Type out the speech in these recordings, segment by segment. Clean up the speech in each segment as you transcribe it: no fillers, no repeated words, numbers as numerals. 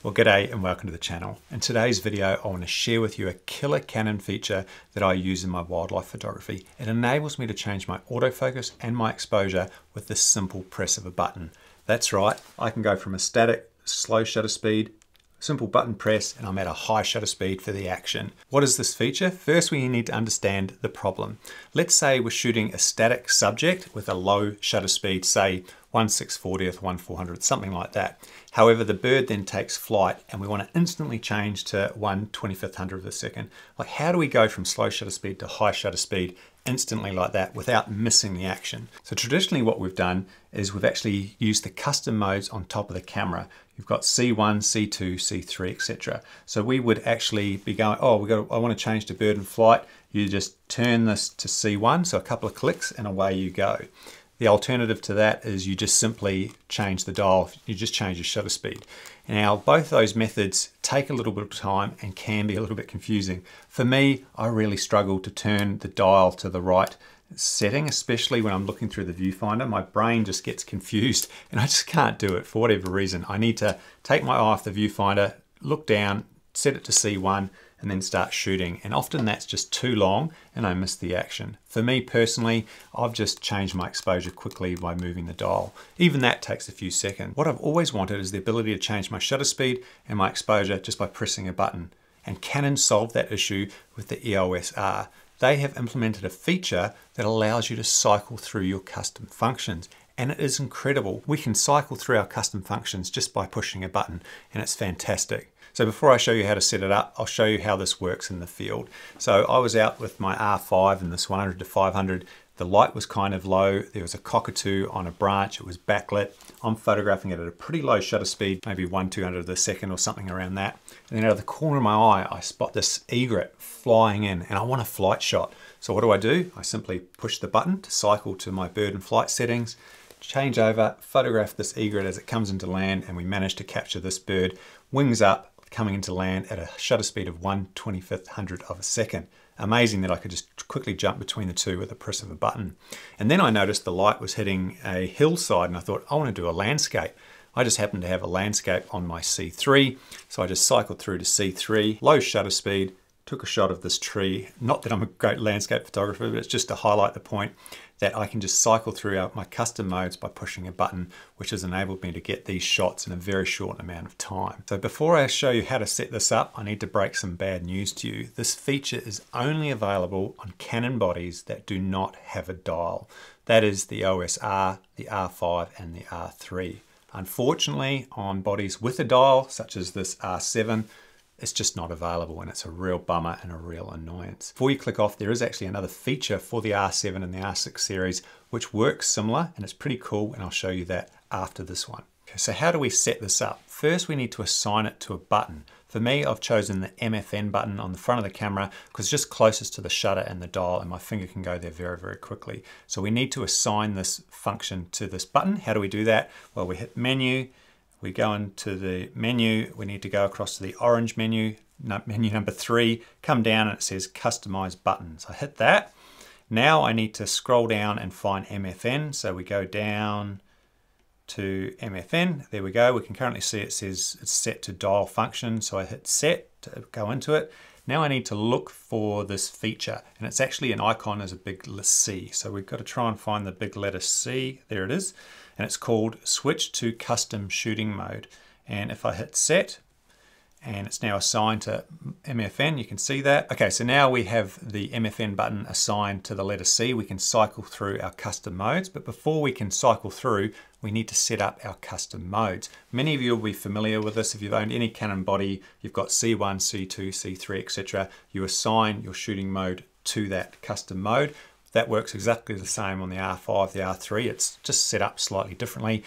Well, g'day and welcome to the channel. In today's video, I want to share with you a killer Canon feature that I use in my wildlife photography. It enables me to change my autofocus and my exposure with the simple press of a button. That's right, I can go from a static, slow shutter speed, simple button press, and I'm at a high shutter speed for the action. What is this feature? First, we need to understand the problem. Let's say we're shooting a static subject with a low shutter speed, say 1/640th, 1/400th, something like that. However, the bird then takes flight and we want to instantly change to 1/2500th of a second. Like, how do we go from slow shutter speed to high shutter speed instantly like that without missing the action? So traditionally what we've done is we've actually used the custom modes on top of the camera. You've got C1, C2, C3, etc. So we would actually be going, I want to change to bird in flight. You just turn this to C1, so a couple of clicks and away you go. The alternative to that is you just simply change the dial, you just change your shutter speed. Now, both those methods take a little bit of time and can be a little bit confusing. For me, I really struggle to turn the dial to the right setting, especially when I'm looking through the viewfinder. My brain just gets confused and I just can't do it for whatever reason. I need to take my eye off the viewfinder, look down, set it to C1, and then start shooting. And often that's just too long and I miss the action. For me personally, I've just changed my exposure quickly by moving the dial. Even that takes a few seconds. What I've always wanted is the ability to change my shutter speed and my exposure just by pressing a button. And Canon solved that issue with the EOS R. They have implemented a feature that allows you to cycle through your custom functions. And it is incredible. We can cycle through our custom functions just by pushing a button, and it's fantastic. So before I show you how to set it up, I'll show you how this works in the field. So I was out with my R5 in this 100 to 500. The light was kind of low. There was a cockatoo on a branch. It was backlit. I'm photographing it at a pretty low shutter speed, maybe 1/200th of a second or something around that. And then out of the corner of my eye, I spot this egret flying in and I want a flight shot. So what do? I simply push the button to cycle to my bird and flight settings, change over, photograph this egret as it comes into land, and we manage to capture this bird, wings up, coming into land at a shutter speed of 1/2500th of a second. Amazing that I could just quickly jump between the two with the press of a button. And then I noticed the light was hitting a hillside and I thought, I want to do a landscape. I just happened to have a landscape on my C3, so I just cycled through to C3, low shutter speed, took a shot of this tree. Not that I'm a great landscape photographer, but it's just to highlight the point that I can just cycle through my custom modes by pushing a button, which has enabled me to get these shots in a very short amount of time. So before I show you how to set this up, I need to break some bad news to you. This feature is only available on Canon bodies that do not have a dial. That is the EOS R, the R5, and the R3. Unfortunately, on bodies with a dial, such as this R7, it's just not available, and it's a real bummer and a real annoyance. Before you click off, there is actually another feature for the R7 and the R6 series which works similar, and it's pretty cool, and I'll show you that after this one. Okay, so how do we set this up? First, we need to assign it to a button. For me, I've chosen the MFN button on the front of the camera because it's just closest to the shutter and the dial, and my finger can go there very, very quickly. So we need to assign this function to this button. How do we do that? Well, we hit menu. We go into the menu, we need to go across to the orange menu, menu number 3, come down and it says customize buttons. I hit that. Now I need to scroll down and find MFN. So we go down to MFN, there we go. We can currently see it says it's set to dial function. So I hit set to go into it. Now I need to look for this feature, and it's actually an icon as a big C. So we've got to try and find the big letter C. There it is. And it's called switch to custom shooting mode. And if I hit set, and it's now assigned to MFN, you can see that. Okay, so now we have the MFN button assigned to the letter C. We can cycle through our custom modes, but before we can cycle through, we need to set up our custom modes. Many of you will be familiar with this. If you've owned any Canon body, you've got C1, C2, C3, etc. You assign your shooting mode to that custom mode. That works exactly the same on the R5, the R3. It's just set up slightly differently.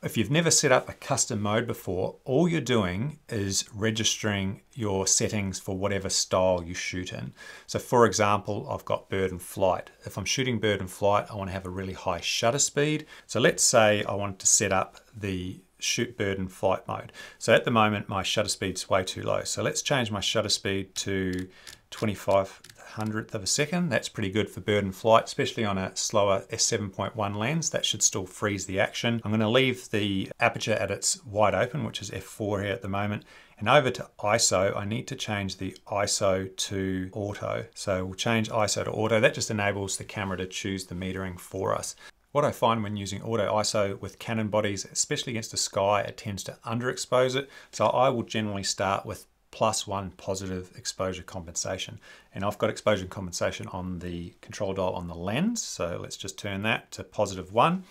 If you've never set up a custom mode before, all you're doing is registering your settings for whatever style you shoot in. So for example, I've got bird and flight. If I'm shooting bird and flight, I want to have a really high shutter speed. So let's say I want to set up the shoot bird and flight mode. So at the moment, my shutter speed's way too low. So let's change my shutter speed to 25 1/100th of a second. That's pretty good for bird in flight, especially on a slower f7.1 lens. That should still freeze the action. I'm going to leave the aperture at its wide open, which is f4 here at the moment. And over to ISO, I need to change the ISO to auto. So we'll change ISO to auto. That just enables the camera to choose the metering for us. What I find when using auto ISO with Canon bodies, especially against the sky, it tends to underexpose it. So I will generally start with +1 positive exposure compensation. And I've got exposure compensation on the control dial on the lens. So let's just turn that to +1.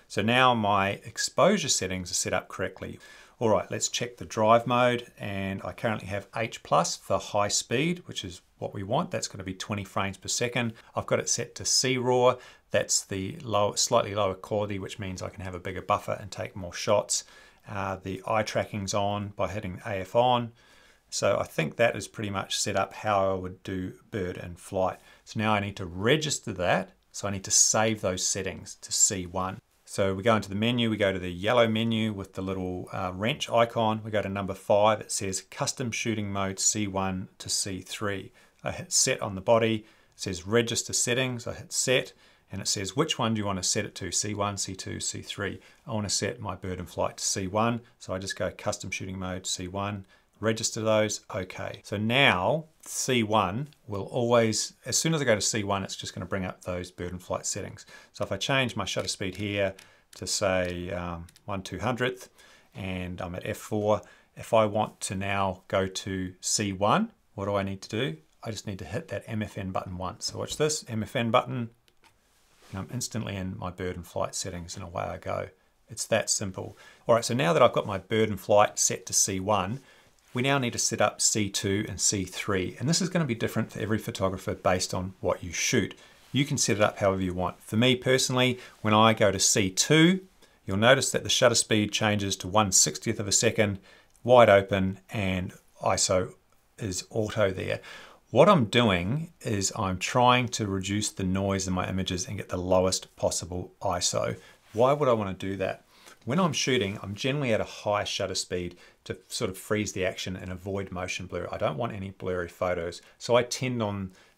So now my exposure settings are set up correctly. All right, let's check the drive mode, and I currently have H+ for high speed, which is what we want. That's going to be 20 frames per second. I've got it set to C-RAW. That's the slightly lower quality, which means I can have a bigger buffer and take more shots. The eye tracking's on by hitting AF on. So I think that is pretty much set up how I would do bird in flight. So now I need to register that. So I need to save those settings to C1. So we go into the menu, we go to the yellow menu with the little wrench icon. We go to number 5, it says custom shooting mode C1 to C3. I hit set on the body, it says register settings, I hit set, and it says which one do you want to set it to, C1, C2, C3. I want to set my bird in flight to C1, so I just go custom shooting mode C1, register those, okay. So now C1 will always, as soon as I go to C1, it's just going to bring up those bird in flight settings. So if I change my shutter speed here to say 1/200th and I'm at f4, if I want to now go to C1, what do I need to do? I just need to hit that MFN button once. So watch this, MFN button, and I'm instantly in my bird in flight settings and away I go. It's that simple. All right, so now that I've got my bird in flight set to C1, we now need to set up C2 and C3, and this is going to be different for every photographer based on what you shoot. You can set it up however you want. For me personally, when I go to C2, you'll notice that the shutter speed changes to 1/60th of a second, wide open, and ISO is auto there. What I'm doing is I'm trying to reduce the noise in my images and get the lowest possible ISO. Why would I want to do that? When I'm shooting, I'm generally at a high shutter speed to sort of freeze the action and avoid motion blur. I don't want any blurry photos. So I tend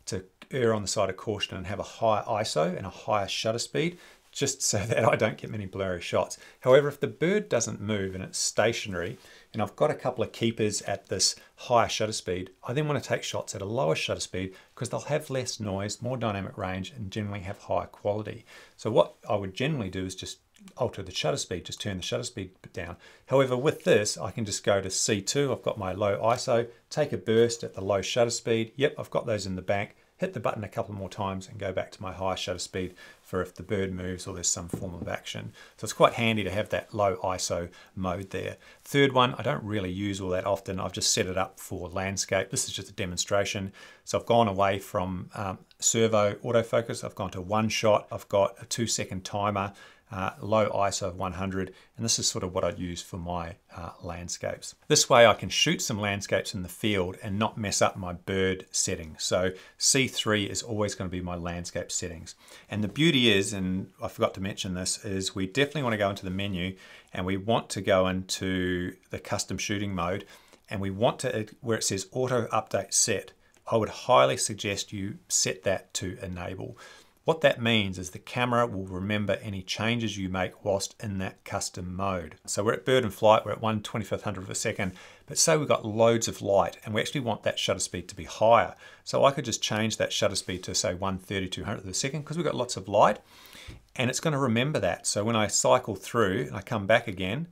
to err on the side of caution and have a higher ISO and a higher shutter speed, just so that I don't get many blurry shots. However, if the bird doesn't move and it's stationary, and I've got a couple of keepers at this higher shutter speed, I then want to take shots at a lower shutter speed because they'll have less noise, more dynamic range, and generally have higher quality. So what I would generally do is just alter the shutter speed, just turn the shutter speed down. However, with this, I can just go to C2, I've got my low ISO, take a burst at the low shutter speed. Yep, I've got those in the bank. Hit the button a couple more times and go back to my high shutter speed for if the bird moves or there's some form of action. So it's quite handy to have that low ISO mode there. Third one, I don't really use all that often. I've just set it up for landscape. This is just a demonstration. So I've gone away from servo autofocus. I've gone to one shot. I've got a 2-second timer. Low ISO of 100, and this is sort of what I'd use for my landscapes. This way I can shoot some landscapes in the field and not mess up my bird setting. So C3 is always going to be my landscape settings. And the beauty is, and I forgot to mention this, is we definitely want to go into the menu and we want to go into the custom shooting mode, and we want to, where it says auto update set, I would highly suggest you set that to enable. What that means is the camera will remember any changes you make whilst in that custom mode. So we're at bird in flight, we're at 1/2500th of a second, but say we've got loads of light and we actually want that shutter speed to be higher. So I could just change that shutter speed to say 1/3200th of a second because we've got lots of light, and it's going to remember that. So when I cycle through and I come back again,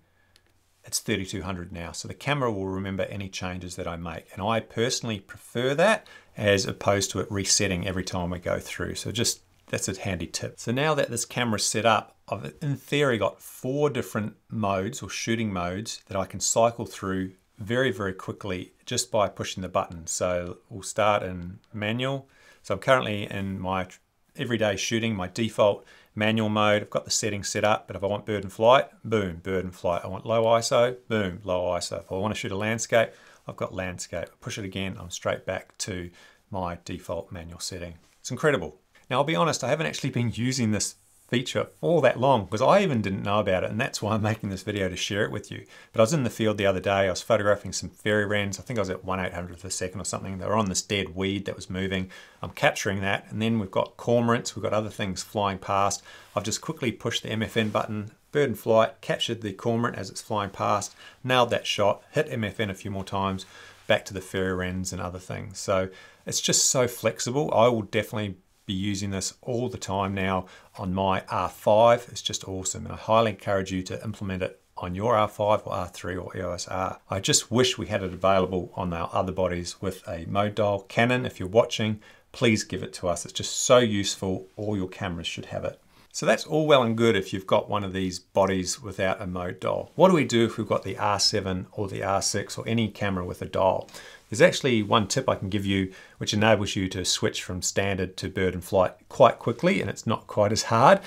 it's 3200 now. So the camera will remember any changes that I make. And I personally prefer that as opposed to it resetting every time we go through. So just that's a handy tip. So now that this camera's set up, I've in theory got 4 different modes or shooting modes that I can cycle through very, very quickly just by pushing the button. So we'll start in manual. So I'm currently in my everyday shooting, my default manual mode. I've got the settings set up, but if I want bird in flight, boom, bird in flight. I want low ISO, boom, low ISO. If I want to shoot a landscape, I've got landscape. Push it again, I'm straight back to my default manual setting. It's incredible. Now, I'll be honest, I haven't actually been using this feature for that long, because I even didn't know about it, and that's why I'm making this video, to share it with you. But I was in the field the other day, I was photographing some fairy wrens. I think I was at 1/800th of a second or something. They were on this dead weed that was moving. I'm capturing that, and then we've got cormorants, we've got other things flying past. I've just quickly pushed the MFN button, bird in flight, captured the cormorant as it's flying past, nailed that shot, hit MFN a few more times, back to the fairy wrens and other things. So it's just so flexible. I will definitely be using this all the time now on my R5. It's just awesome, and I highly encourage you to implement it on your R5 or R3 or EOS R. I just wish we had it available on our other bodies with a mode dial. Canon, if you're watching, please give it to us. It's just so useful. All your cameras should have it. So that's all well and good if you've got one of these bodies without a mode dial. What do we do if we've got the R7 or the R6 or any camera with a dial? There's actually one tip I can give you which enables you to switch from standard to bird in flight quite quickly, and it's not quite as hard.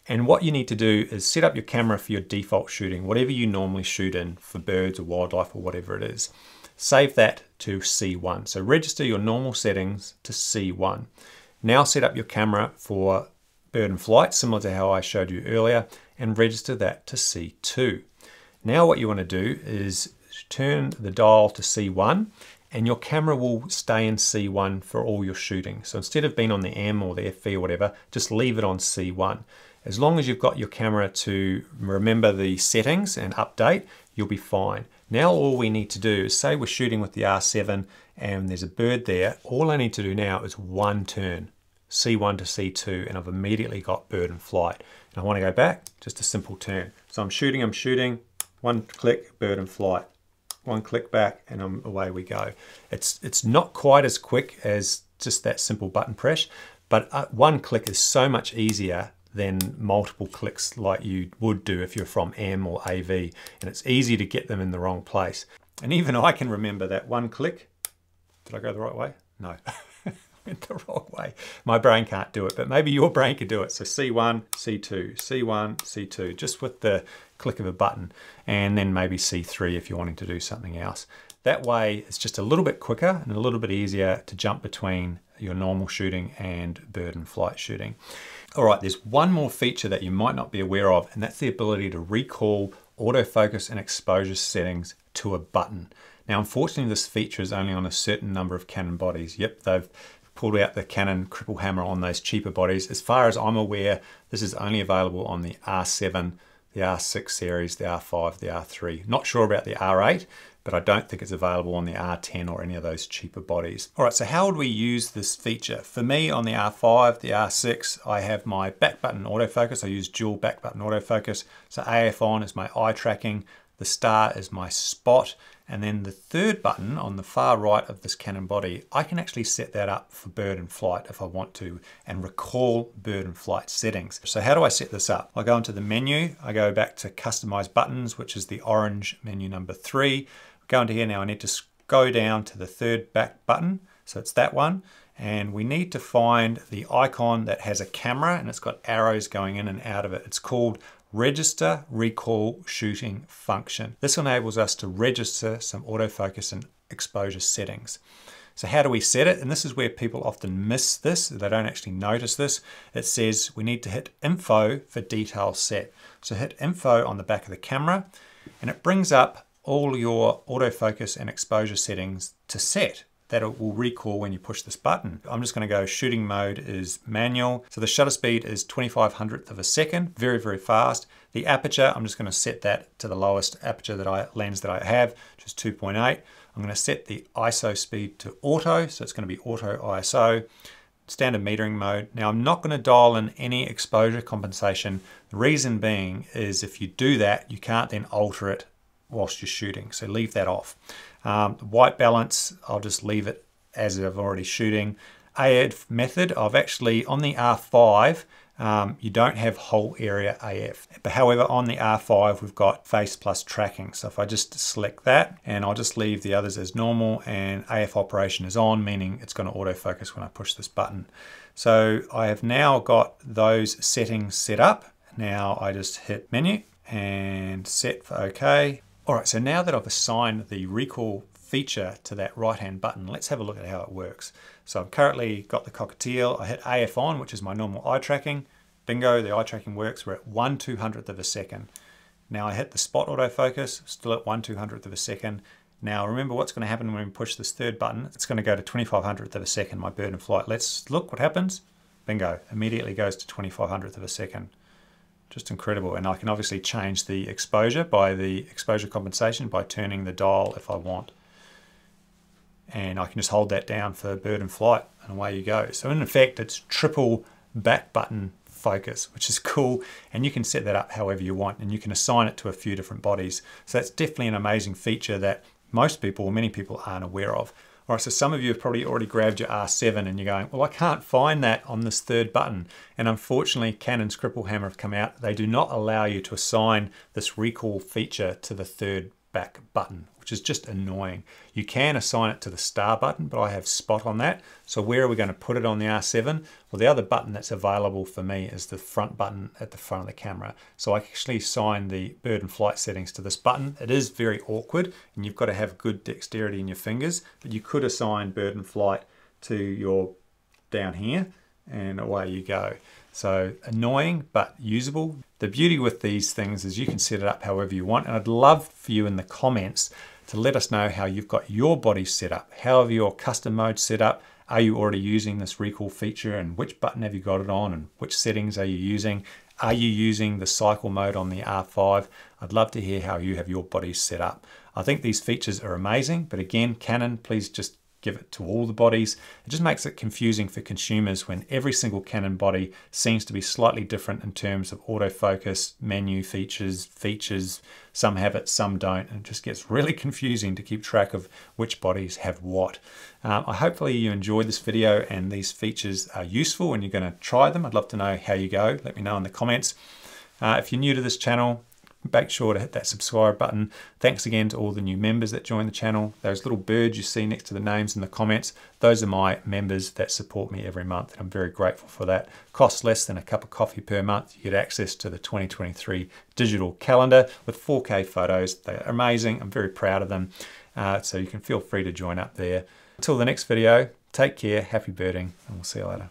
And what you need to do is set up your camera for your default shooting, whatever you normally shoot in for birds or wildlife or whatever it is. Save that to C1. So register your normal settings to C1. Now set up your camera for bird in flight, similar to how I showed you earlier, and register that to C2. Now what you want to do is turn the dial to C1, and your camera will stay in C1 for all your shooting. So instead of being on the M or the FV or whatever, just leave it on C1. As long as you've got your camera to remember the settings and update, you'll be fine. Now all we need to do is, say we're shooting with the R7 and there's a bird there, all I need to do now is one turn, C1 to C2, and I've immediately got bird in flight. And I want to go back, just a simple turn. So I'm shooting, one click, bird in flight. One click back, and away we go. It's not quite as quick as just that simple button press, but one click is so much easier than multiple clicks like you would do if you're from M or AV, and it's easy to get them in the wrong place. And even I can remember that one click. Did I go the right way? No. Went the wrong way. My brain can't do it, but maybe your brain could do it. So C1, C2, C1, C2, just with the click of a button, and then maybe C3 if you're wanting to do something else. That way it's just a little bit quicker and a little bit easier to jump between your normal shooting and bird in flight shooting. All right, there's one more feature that you might not be aware of, and that's the ability to recall autofocus and exposure settings to a button. Now, unfortunately, this feature is only on a certain number of Canon bodies. Yep, they've pulled out the Canon cripple hammer on those cheaper bodies. As far as I'm aware, this is only available on the R7, the R6 series, the R5, the R3. Not sure about the R8, but I don't think it's available on the R10 or any of those cheaper bodies. All right, so how would we use this feature? For me, on the R5, the R6, I have my back button autofocus. I use dual back button autofocus. So AF on is my eye tracking, the star is my spot, and then the third button on the far right of this Canon body, I can actually set that up for bird in flight if I want to, and recall bird in flight settings. So how do I set this up? I go into the menu, I go back to customize buttons, which is the orange menu number 3. Go into here now, I need to go down to the third back button. So it's that one. And we need to find the icon that has a camera and it's got arrows going in and out of it. It's called Register Recall Shooting Function. This enables us to register some autofocus and exposure settings. So how do we set it? And this is where people often miss this. They don't actually notice this. It says we need to hit Info for detail set. So hit Info on the back of the camera, and it brings up all your autofocus and exposure settings to set that it will recall when you push this button. I'm just going to go shooting mode is manual. So the shutter speed is 25/100th of a second, very, very fast. The aperture, I'm just going to set that to the lowest aperture lens that I have, which is 2.8. I'm going to set the ISO speed to auto, so it's going to be auto ISO. Standard metering mode. Now I'm not going to dial in any exposure compensation. The reason being is if you do that, you can't then alter it whilst you're shooting, so leave that off. White balance, I'll just leave it as I'm already shooting. AF method, I've actually, on the R5, you don't have whole area AF. But however, on the R5, we've got face plus tracking. So if I just select that, and I'll just leave the others as normal, and AF operation is on, meaning it's going to autofocus when I push this button. So I have now got those settings set up. Now I just hit menu and set for OK. All right, so now that I've assigned the recall feature to that right-hand button, let's have a look at how it works. So I've currently got the cockatiel. I hit AF on, which is my normal eye tracking, Bingo, the eye tracking works. We're at 1/200th of a second. Now I hit the spot autofocus, still at 1/200th of a second. Now remember what's going to happen when we push this third button. It's going to go to 2500th of a second, my bird in flight. Let's look what happens. Bingo, immediately goes to 2500th of a second. Just incredible. And I can obviously change the exposure by the exposure compensation by turning the dial if I want. And I can just hold that down for bird in flight and away you go. So in effect, it's triple back button focus, which is cool. And you can set that up however you want, and you can assign it to a few different bodies. So that's definitely an amazing feature that most people, or many people, aren't aware of. All right, so some of you have probably already grabbed your R7 and you're going, well, I can't find that on this third button. And unfortunately, Canon's Cripple Hammer have come out. They do not allow you to assign this recall feature to the third back button, which is just annoying. You can assign it to the star button, but I have spot on that. So where are we going to put it on the R7? Well, the other button that's available for me is the front button at the front of the camera. So I actually assign the bird and flight settings to this button. It is very awkward and you've got to have good dexterity in your fingers, but you could assign bird and flight to your down here and away you go. So annoying, but usable. The beauty with these things is you can set it up however you want. And I'd love for you in the comments to let us know how you've got your body set up. How have your custom mode set up? Are you already using this recall feature, and which button have you got it on, and which settings are you using? Are you using the cycle mode on the R5? I'd love to hear how you have your body set up. I think these features are amazing, but again, Canon, please just give it to all the bodies. It just makes it confusing for consumers when every single Canon body seems to be slightly different in terms of autofocus, menu features, some have it, some don't, and it just gets really confusing to keep track of which bodies have what. Hopefully you enjoyed this video and these features are useful and you're going to try them. I'd love to know how you go. Let me know in the comments. If you're new to this channel, make sure to hit that subscribe button. Thanks again to all the new members that join the channel. Those little birds you see next to the names in the comments, those are my members that support me every month, and I'm very grateful for that. Costs less than a cup of coffee per month. You get access to the 2023 digital calendar with 4K photos. They're amazing. I'm very proud of them. So you can feel free to join up there. Until the next video, take care, happy birding, and we'll see you later.